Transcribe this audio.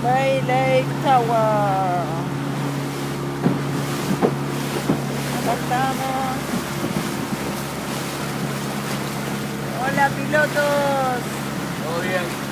Bay Lake Tower. Acá estamos. Hola pilotos. Todo bien.